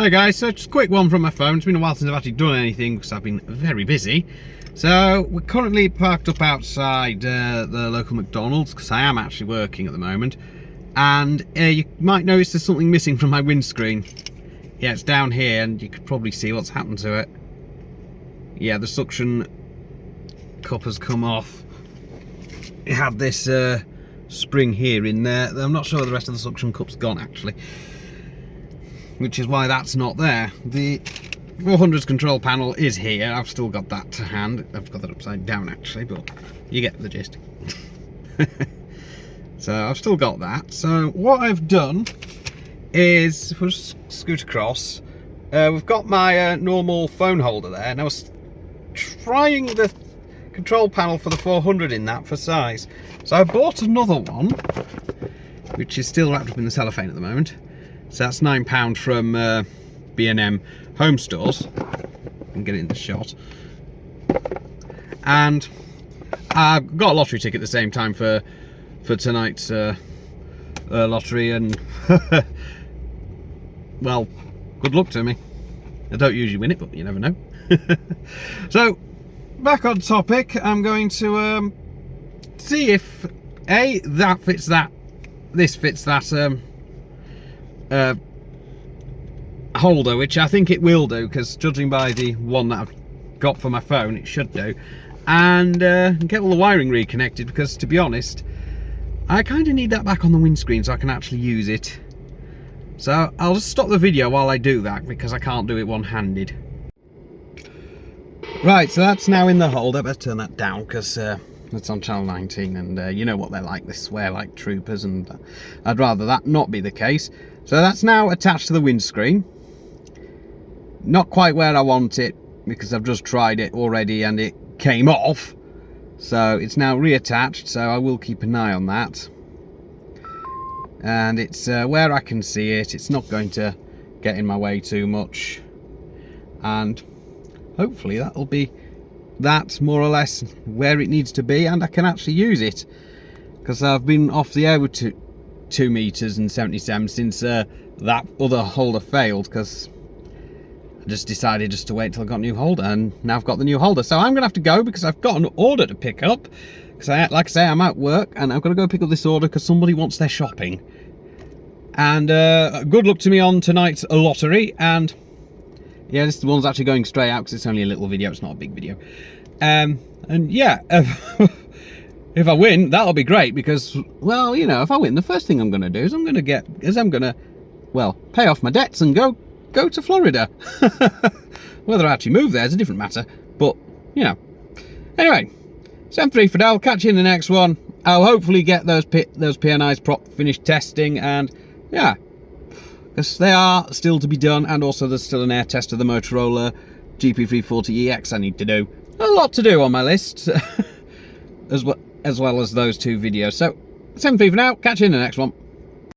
Hi guys, so just a quick one from my phone. It's been a while since I've actually done anything because I've been very busy. So we're currently parked up outside the local McDonald's because I am actually working at the moment. And you might notice there's something missing from my windscreen. Yeah, it's down here and you could probably see what's happened to it. Yeah, the suction cup has come off. It had this spring here in there. I'm not sure the rest of the suction cup's gone actually, which is why that's not there. The 400's control panel is here. I've still got that to hand. I've got that upside down actually, but you get the gist. So I've still got that. So what I've done is, if we just scoot across, we've got my normal phone holder there, and I was trying the control panel for the 400 in that for size. So I bought another one, which is still wrapped up in the cellophane at the moment. So that's £9 from B&M Home Stores. I can get it in the shot. And I've got a lottery ticket at the same time for tonight's lottery, and well, good luck to me. I don't usually win it, but you never know. So, back on topic, I'm going to see if that fits that, this fits that holder, which I think it will do, because judging by the one that I've got for my phone, it should do. And get all the wiring reconnected, because to be honest, I kind of need that back on the windscreen so I can actually use it. So I'll just stop the video while I do that, because I can't do it one-handed. Right, so that's now in the holder. Better turn that down because it's on channel 19, and you know what they're like, they swear like troopers, and I'd rather that not be the case. So that's now attached to the windscreen. Not quite where I want it, because I've just tried it already and it came off. So it's now reattached, so I will keep an eye on that. And it's where I can see it. It's not going to get in my way too much. And hopefully that'll be that more or less where it needs to be, and I can actually use it. Because I've been off the air with 2 meters and 77 since that other holder failed, because I just decided just to wait till I got a new holder, and now I've got the new holder. So I'm gonna have to go because I've got an order to pick up, because like I say, I'm at work and I've got to go pick up this order because somebody wants their shopping. And good luck to me on tonight's lottery. And yeah, this one's actually going straight out because it's only a little video, it's not a big video. And yeah, if I win, that'll be great, because, well, you know, if I win, the first thing I'm gonna do is I'm gonna well, pay off my debts and go to Florida. Whether I actually move there is a different matter, but you know. Anyway, 7-3 Fidel, catch you in the next one. I'll hopefully get those PNIs prop finished testing, and yeah, because they are still to be done, and also there's still an air test of the Motorola GP340EX I need to do. A lot to do on my list, as well as those 2 videos. So 7-3 for now, catch you in the next one.